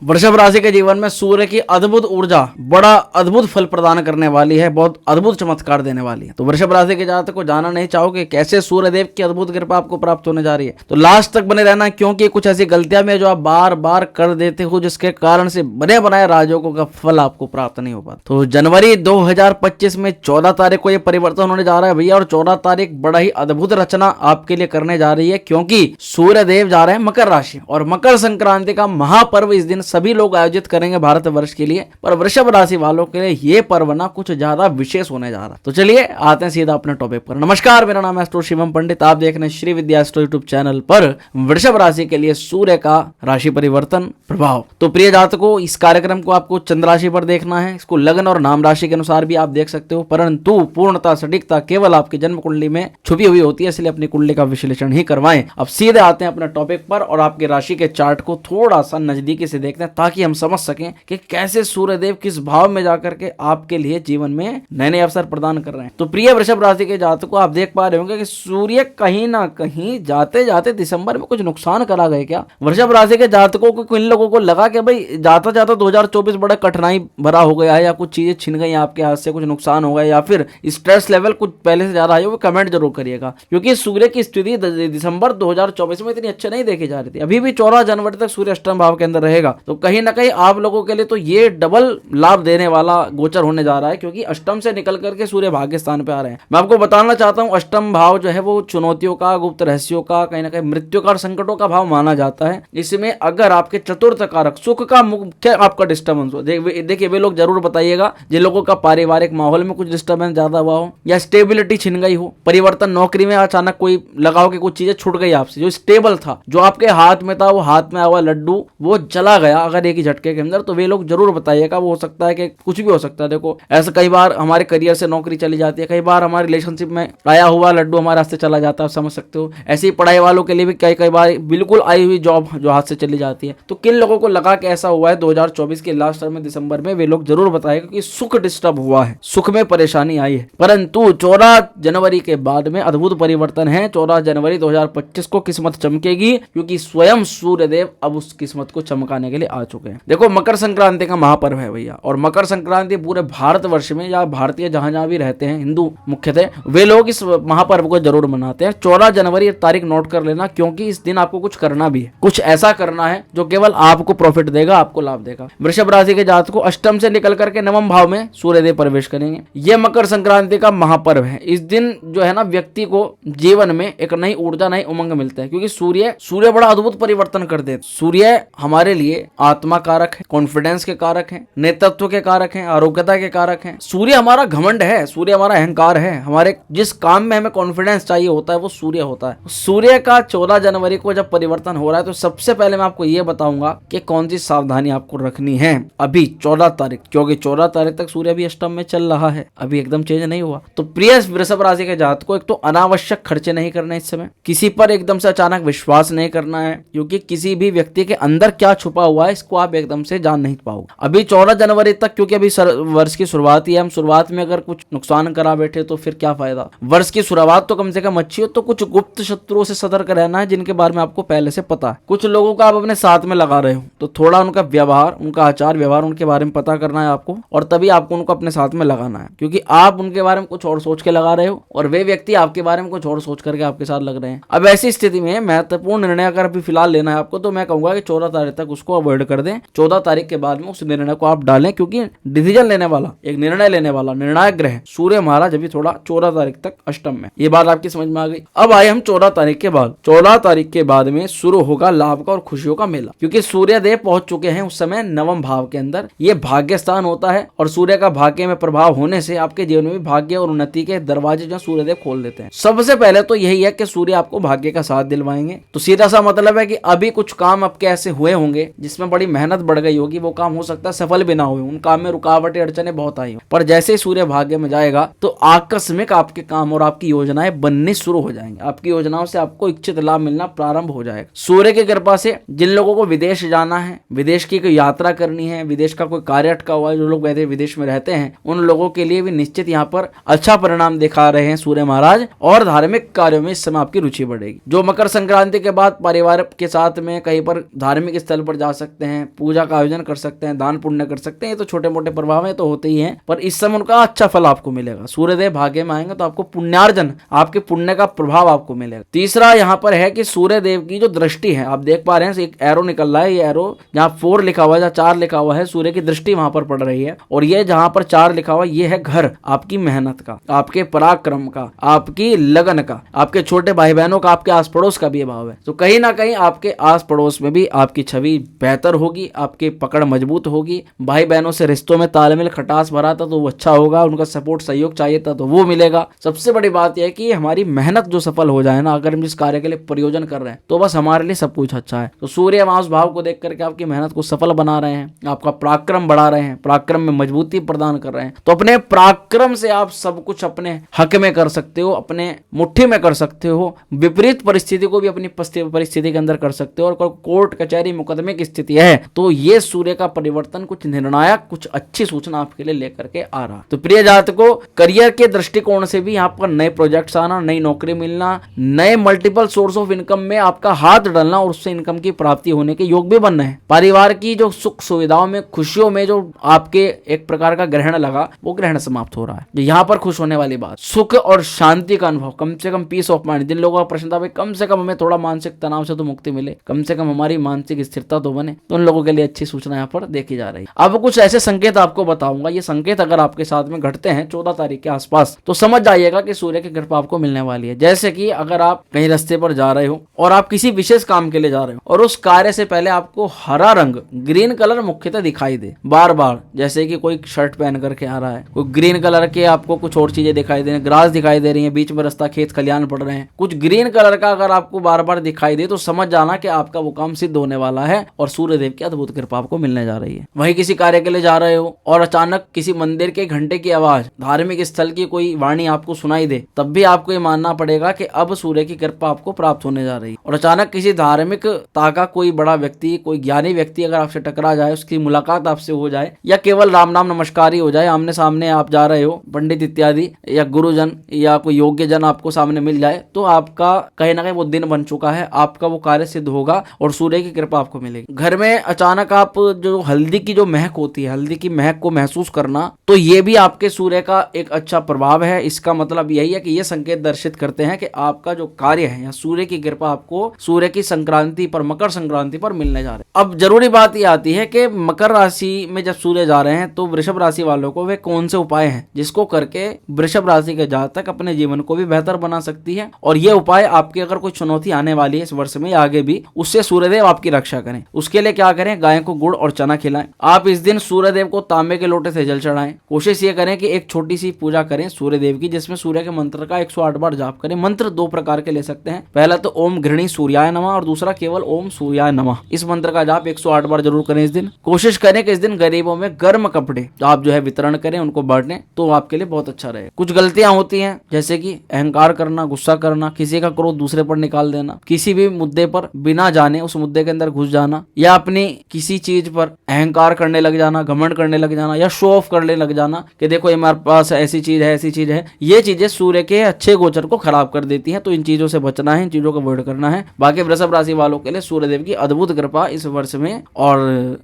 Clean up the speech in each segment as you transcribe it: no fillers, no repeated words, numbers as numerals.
वृषभ राशि के जीवन में सूर्य की अद्भुत ऊर्जा बड़ा अद्भुत फल प्रदान करने वाली है, बहुत अद्भुत चमत्कार देने वाली है। तो वृषभ राशि के जातक को जानना नहीं चाहोगे कैसे सूर्य देव की अद्भुत कृपा आपको प्राप्त होने जा रही है, तो लास्ट तक बने रहना, क्योंकि कुछ ऐसी गलतियां में जो आप बार बार कर देते हो जिसके कारण से बने बनाए राजयोगों का फल आपको प्राप्त नहीं हो पाता। तो जनवरी 2025 में 14 तारीख को यह परिवर्तन होने जा रहा है भैया, और 14 तारीख बड़ा ही अद्भुत रचना आपके लिए करने जा रही है, क्योंकि सूर्य देव जा रहे हैं मकर राशि, और मकर संक्रांति का महापर्व इस दिन सभी लोग आयोजित करेंगे भारतवर्ष के लिए, पर वृषभ राशि वालों के लिए ये पर्व ना कुछ ज्यादा विशेष होने जा रहा है। तो चलिए आते हैं सीधा अपने टॉपिक पर। नमस्कार, मेरा नाम है एस्ट्रो शिवम पंडित, आप देख रहे हैं श्री विद्या एस्ट्रो यूट्यूब चैनल पर वृषभ राशि के लिए सूर्य का राशि परिवर्तन प्रभाव। तो प्रिय जातकों, इस कार्यक्रम को आपको चंद्र राशि पर देखना है, इसको लग्न और नाम राशि के अनुसार भी आप देख सकते हो, परंतु पूर्णता सटीकता केवल आपकी जन्म कुंडली में छुपी हुई होती है, इसलिए अपनी कुंडली का विश्लेषण ही करवाएं। अब सीधे आते हैं अपने टॉपिक पर और आपकी राशि के चार्ट को थोड़ा सा नजदीकी से देखते हैं, ताकि हम समझ सकें कि कैसे सूर्यदेव किस भाव में जाकर के आपके लिए जीवन में नए नए अवसर प्रदान कर रहे हैं। तो प्रिय वृषभ राशि के जातकों, आप देख पा रहे होंगे कि सूर्य कहीं ना कहीं जाते जाते दिसंबर में कुछ नुकसान करा गए क्या। वृषभ राशि के जातकों को, इन लोगों को लगा कि भाई जाता जाता 2024 बड़ा कठिनाई भरा हो गया है, या कुछ चीजें छिन गई आपके हाथ से, कुछ नुकसान हो गया, या फिर स्ट्रेस लेवल कुछ पहले से ज्यादा है, वो कमेंट जरूर करिएगा, क्योंकि सूर्य की स्थिति दिसंबर 2024 में इतनी अच्छी नहीं देखी जा रही थी। अभी भी 14 जनवरी तक सूर्य अष्टम भाव के अंदर रहेगा, तो कहीं ना कहीं आप लोगों के लिए तो ये डबल लाभ देने वाला गोचर होने जा रहा है, क्योंकि अष्टम से निकल करके सूर्य भाग्य स्थान पे आ रहे हैं। मैं आपको बताना चाहता हूं, अष्टम भाव जो है वो चुनौतियों का, गुप्त रहस्यों का, कहीं ना कहीं मृत्यु का और संकटों का भाव माना जाता है। इसमें अगर आपके चतुर्थ कारक सुख का मुख्य आपका डिस्टर्बेंस हो, देखिए वे लोग जरूर बताइएगा जिन लोगों का पारिवारिक माहौल में कुछ डिस्टर्बेंस ज्यादा हुआ हो, या स्टेबिलिटी छिन गई हो, परिवर्तन नौकरी में अचानक कोई लगाओ कि कुछ चीजें छूट गई आपसे, जो स्टेबल था, जो आपके हाथ में था, वो हाथ में आया लड्डू वो चला गया अगर एक ही झटके के अंदर, तो वे लोग जरूर बताइएगा। वो हो सकता है कि कुछ भी हो सकता है। देखो ऐसा कई बार हमारे करियर से नौकरी चली जाती है, कई बार हमारे रिलेशनशिप में आया हुआ लड्डू हमारे हाथ से चला जाता है, आप समझ सकते हो। ऐसे ही पढ़ाई वालों के लिए भी कई बार बिल्कुल आई हुई जॉब जो हाथ से चली जाती है। तो किन लोगों को लगा कि ऐसा हुआ है 2024 के लास्ट में दिसंबर में, वे लोग जरूर बताएगा कि सुख डिस्टर्ब हुआ है, सुख में परेशानी आई है। परंतु 14 जनवरी के बाद में अद्भुत परिवर्तन है। 14 जनवरी 2025 को किस्मत चमकेगी, क्योंकि स्वयं सूर्यदेव अब उस किस्मत को चमकाने के लिए आ चुके हैं। देखो मकर संक्रांति का महापर्व है भैया, और मकर संक्रांति पूरे भारतवर्ष में या भारतीय जहां जहां भी रहते हैं हिंदू मुख्यतः, वे लोग इस महापर्व को जरूर मनाते हैं। 14 जनवरी तारीख नोट कर लेना, क्योंकि इस दिन आपको कुछ करना भी है, कुछ ऐसा करना है जो केवल आपको प्रॉफिट देगा, आपको लाभ देगा। वृषभ राशि के जातक को अष्टम से निकल करके नवम भाव में सूर्यदेव प्रवेश करेंगे। यह मकर संक्रांति का महापर्व है। इस दिन जो है ना, व्यक्ति को जीवन में एक नई ऊर्जा, नई उमंग मिलता है, क्योंकि सूर्य बड़ा अद्भुत परिवर्तन कर देते। सूर्य हमारे लिए आत्मा कारक है, कॉन्फिडेंस के कारक है, नेतृत्व के कारक है, आरोग्यता के कारक है। सूर्य हमारा घमंड है, सूर्य हमारा अहंकार है। हमारे जिस काम में हमें कॉन्फिडेंस चाहिए होता है वो सूर्य होता है। सूर्य का 14 जनवरी को जब परिवर्तन हो रहा है, तो सबसे पहले मैं आपको ये बताऊंगा कि कौन सी सावधानी आपको रखनी है अभी 14 तारीख, क्योंकि 14 तारीख तक सूर्य भी अष्टम में चल रहा है, अभी एकदम चेंज नहीं हुआ। तो प्रिय वृषभ राशि के जातक को, एक तो अनावश्यक खर्चे नहीं करने इस समय, किसी पर एकदम से अचानक विश्वास नहीं करना है, क्योंकि किसी भी व्यक्ति के अंदर क्या छुपा हुआ है इसको आप एकदम से जान नहीं पाओगे अभी 14 जनवरी तक, क्योंकि अभी वर्ष की शुरुआत ही है। हम शुरुआत में अगर कुछ नुकसान करा बैठे तो फिर क्या फायदा। वर्ष की शुरुआत तो कम से कम अच्छी हो, तो कुछ गुप्त शत्रुओं से सतर्क रहना है, जिनके बारे में आपको पहले से पता है। कुछ लोगों का आप अपने साथ में लगा रहे हो, तो थोड़ा उनका व्यवहार, उनका आचार व्यवहार, उनके बारे में पता करना है आपको, और तभी आपको उनको अपने साथ में लगाना है, क्योंकि आप उनके बारे में कुछ और सोच के लगा रहे हो और वे व्यक्ति आपके बारे में कुछ और सोच करके आपके साथ लग रहे हैं। अब ऐसी स्थिति में महत्वपूर्ण निर्णय अगर अभी फिलहाल लेना है आपको, तो मैं कहूंगा कि 14 तारीख तक उसको अवॉइड कर दें। 14 तारीख के बाद में उस निर्णय को आप डालें, क्योंकि डिसीजन लेने वाला, एक निर्णय लेने वाला निर्णायक ग्रह सूर्य महाराज अभी थोड़ा 14 तारीख तक अष्टम में। ये बात आपकी समझ में आ गई। अब आए हम 14 तारीख के बाद। 14 तारीख के बाद में शुरू होगा लाभ का और खुशियों का मेला, क्योंकि सूर्य देव पहुंच चुके हैं उस समय नवम भाव के अंदर। ये भाग्य स्थान होता है, और सूर्य का भाग्य में प्रभाव होने से आपके जीवन में भी भाग्य और उन्नति के दरवाजे जो सूर्यदेव खोल देते हैं। सबसे पहले तो यही है कि सूर्य आपको भाग्य का साथ दिलवाएंगे। तो सीधा सा मतलब है कि अभी कुछ काम आपके ऐसे हुए होंगे जिसमें बड़ी मेहनत बढ़ गई होगी, वो काम हो सकता है सफल भी ना हुए, उन काम में रुकावटें अड़चने बहुत आई हो, पर जैसे ही सूर्य भाग्य में जाएगा तो आकस्मिक आपके काम और आपकी योजनाएं बननी शुरू हो जाएंगी। आपकी योजनाओं से आपको इच्छित लाभ मिलना प्रारंभ हो जाएगा। सूर्य की कृपा से जिन लोगों को विदेश जाना है, विदेश की कोई यात्रा करनी है, विदेश का कोई कार्य अटका हुआ है, जो लोग वैसे विदेश में रहते हैं, उन लोगों के लिए भी निश्चित यहाँ पर अच्छा परिणाम दिखा रहे हैं सूर्य महाराज, और धार्मिक कार्यों में इस समय आपकी रुचि बढ़ेगी। जो मकर संक्रांति के बाद परिवार के साथ में कहीं पर धार्मिक स्थल पर जा सकते सकते हैं, पूजा का आयोजन कर सकते हैं, दान पुण्य कर सकते हैं। ये तो छोटे मोटे प्रभाव है तो होते ही हैं, पर इस समय उनका अच्छा फल आपको मिलेगा। सूर्यदेव भाग्य में आएंगे तो आपको पुण्यार्जन, आपके पुण्य का प्रभाव आपको मिलेगा। तीसरा यहाँ पर है कि सूर्यदेव की जो दृष्टि है, आप देख पा रहे हैं एक एरो निकल रहा है, ये एरो जहाँ 4 लिखा हुआ है, जहाँ 4 लिखा हुआ है, सूर्य की दृष्टि वहां पर पड़ रही है। और ये जहां पर 4 लिखा हुआ है, ये है घर आपकी मेहनत का, आपके पराक्रम का, आपकी लगन का, आपके छोटे भाई बहनों का, आपके आस पड़ोस का भी भाव है। तो कहीं ना कहीं आपके आस पड़ोस में भी आपकी छवि बेहतर होगी, आपकी पकड़ मजबूत होगी। भाई बहनों से रिश्तों में तालमेल खटास भरा था तो वो अच्छा होगा, उनका सपोर्ट सहयोग चाहिए था तो वो मिलेगा। सबसे बड़ी बात यह है कि हमारी मेहनत जो सफल हो जाए ना, अगर हम जिस कार्य के लिए प्रयोजन कर रहे हैं तो बस हमारे लिए सब कुछ अच्छा है। तो सूर्य मास भाव को देख करके आपकी मेहनत को सफल बना रहे हैं, आपका पराक्रम बढ़ा रहे हैं, पराक्रम में मजबूती प्रदान कर रहे हैं। तो अपने पराक्रम से आप सब कुछ अपने हक में कर सकते हो, अपने मुट्ठी में कर सकते हो, विपरीत परिस्थिति को भी अपनी परिस्थिति के अंदर कर सकते हो। और कोर्ट कचहरी मुकदमे की स्थिति है तो ये सूर्य का परिवर्तन कुछ निर्णायक, कुछ अच्छी सूचना आपके लिए लेकर के आ रहा। तो प्रिय जातकों, करियर के दृष्टिकोण से भी यहाँ पर नए प्रोजेक्ट्स आना, नई नौकरी मिलना, नए मल्टीपल सोर्स ऑफ इनकम में आपका हाथ डालना और उससे इनकम की प्राप्ति होने के योग भी बन रहे हैं। परिवार की जो सुख सुविधाओं में, खुशियों में जो आपके एक प्रकार का ग्रहण लगा, वो ग्रहण समाप्त हो रहा है। यहाँ पर खुश होने वाली बात, सुख और शांति का अनुभव, कम से कम पीस ऑफ माइंड। जिन लोगों का प्रश्न था भाई कम से कम हमें थोड़ा मानसिक तनाव से तो मुक्ति मिले, कम से कम हमारी मानसिक स्थिरता तो बने, तो उन लोगों के लिए अच्छी सूचना यहाँ पर देखी जा रही है। अब कुछ ऐसे संकेत आपको बताऊंगा, ये संकेत अगर आपके साथ में घटते हैं 14 तारीख के आसपास तो समझ जाइएगा कि सूर्य की कृपा आपको मिलने वाली है। जैसे कि अगर आप कहीं रास्ते पर जा रहे हो और आप किसी विशेष काम के लिए जा रहे हो और उस कार्य से पहले आपको हरा रंग, ग्रीन कलर मुख्यतः दिखाई दे बार बार, जैसे कि कोई शर्ट पहन करके आ रहा है, कोई ग्रीन कलर के आपको कुछ और चीजें दिखाई दे रही है, ग्रास दिखाई दे रही है, बीच में रास्ता खेत खलियान पड़ रहे हैं, कुछ ग्रीन कलर का अगर आपको बार बार दिखाई दे तो समझ जाना कि आपका वो काम सिद्ध होने वाला है और सूर्यदेव की अद्भुत कृपा आपको मिलने जा रही है। वहीं किसी कार्य के लिए जा रहे हो और अचानक किसी मंदिर के घंटे की आवाज, धार्मिक स्थल की कोई वाणी आपको सुनाई दे, तब भी आपको ये मानना पड़ेगा कि अब सूर्य की कृपा आपको प्राप्त होने जा रही है। और अचानक किसी धार्मिक का कोई बड़ा व्यक्ति, कोई ज्ञानी व्यक्ति अगर आपसे टकरा जाए, उसकी मुलाकात आपसे हो जाए, या केवल राम नाम नमस्कार ही हो जाए, आमने सामने आप जा रहे हो, पंडित इत्यादि या गुरुजन या कोई योग्य जन आपको सामने मिल जाए, तो आपका कहीं ना कहीं वो दिन बन चुका है, आपका वो कार्य सिद्ध होगा और सूर्य की कृपा आपको मिलेगी। घर में अचानक आप जो हल्दी की जो महक होती है, हल्दी की महक को महसूस करना, तो ये भी आपके सूर्य का एक अच्छा प्रभाव है। इसका मतलब यही है कि ये संकेत दर्शित करते हैं कि आपका जो कार्य है या सूर्य की कृपा आपको सूर्य की संक्रांति पर, मकर संक्रांति पर मिलने जा रहे हैं। अब जरूरी बात ये आती है कि मकर राशि में जब सूर्य जा रहे हैं तो वृषभ राशि वालों को वे कौन से उपाय हैं जिसको करके वृषभ राशि के जातक अपने जीवन को भी बेहतर बना सकती है। और ये उपाय आपकी अगर कोई चुनौती आने वाली है इस वर्ष में या आगे भी, उससे सूर्यदेव आपकी रक्षा करें। उसके लिए क्या करें, गाय को गुड़ और चना खिलाएं। आप इस दिन सूर्यदेव को तांबे के लोटे से जल चढ़ाएं। कोशिश ये करें कि एक छोटी सी पूजा करें सूर्यदेव की, जिसमें सूर्य के मंत्र का 108 बार जाप करें। मंत्र 2 प्रकार के ले सकते हैं, पहला तो ओम घृणी सूर्याय नमः और दूसरा केवल ओम सूर्याय नमः। इस मंत्र का जाप 108 बार जरूर करें इस दिन। कोशिश करें कि इस दिन गरीबों में गर्म कपड़े आप जो है वितरण करें, उनको बांटें, तो आपके लिए बहुत अच्छा रहेगा। कुछ गलतियां होती हैं जैसे कि अहंकार करना, गुस्सा करना, किसी का क्रोध दूसरे पर निकाल देना, किसी भी मुद्दे पर बिना जाने उस मुद्दे के अंदर घुस जाना, या अपनी किसी चीज पर अहंकार करने लग जाना, घमंड करने लग जाना, या शो ऑफ करने लग जाना कि देखो ये हमारे पास ऐसी चीज है, ऐसी चीज है। ये चीजें सूर्य के अच्छे गोचर को खराब कर देती हैं, तो इन चीजों से बचना है, इन चीजों को अवॉइड करना है। बाकी वृषभ राशि वालों के लिए सूर्यदेव की अद्भुत कृपा इस वर्ष में और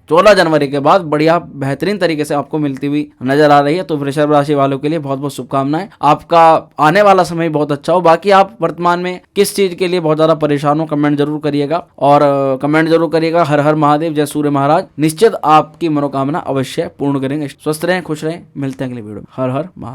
14 जनवरी के बाद बढ़िया बेहतरीन तरीके से आपको मिलती हुई नजर आ रही है। तो वृषभ राशि वालों के लिए बहुत बहुत शुभकामनाएं। आपका आने वाला समय बहुत अच्छा हो। बाकी आप वर्तमान में किस चीज के लिए बहुत ज्यादा परेशान हो, कमेंट जरूर करिएगा और कमेंट जरूर करिएगा। हर हर महादेव, जय सूर्य महाराज। निश्चित आपकी मनोकामना अवश्य पूर्ण करेंगे। स्वस्थ रहें, खुश रहें। मिलते हैं अगले वीडियो में। हर हर महादेव।